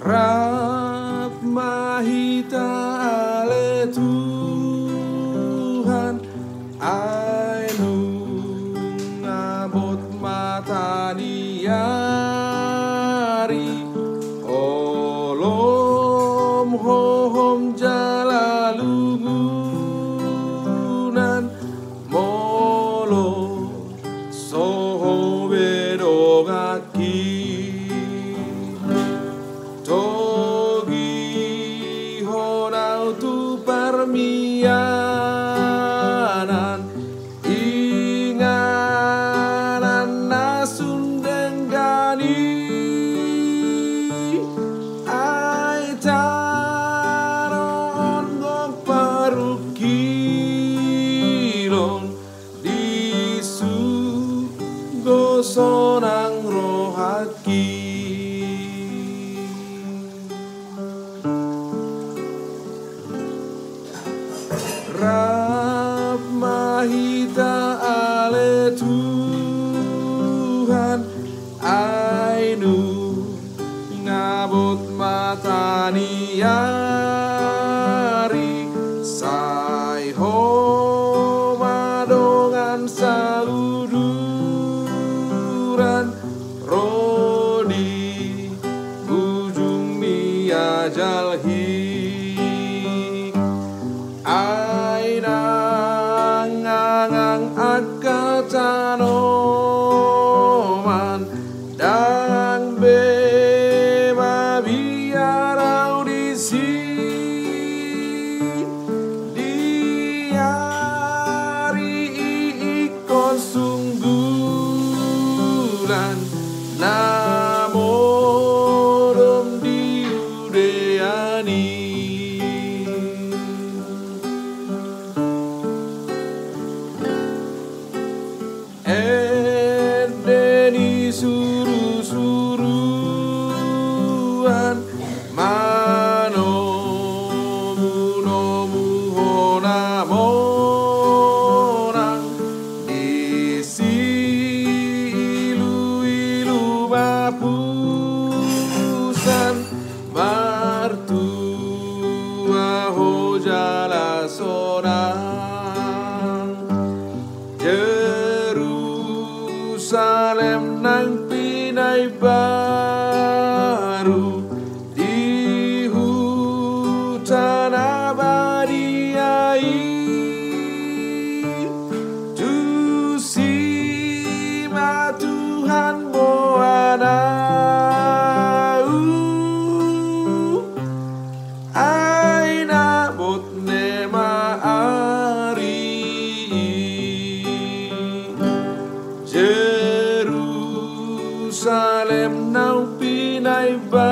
Rahmahita ale Tuhan ainu ngabot mata niari olom hohom jalalugunan molo soho bedogaki togi honau tu permianan inganan nasun denggani ai taron gok parukilon disu gosonang rohaki Rahmahita ale Tuhan ainu ngabot mata niari sai ho madongan saluduran rodi ujung miajalhi ngangang akatanoman dan bema biar audisi diari ikon sunggulan namodom diudeani Edeni suru-suruan manomu-nomu honamorang disi ilu-ilu mapusan martua hojala sonang Jerusalem nang pinay baru di hutan abadiai Tusima Tuhan boanau aina bot nema ari Jerusalem nau pinay baru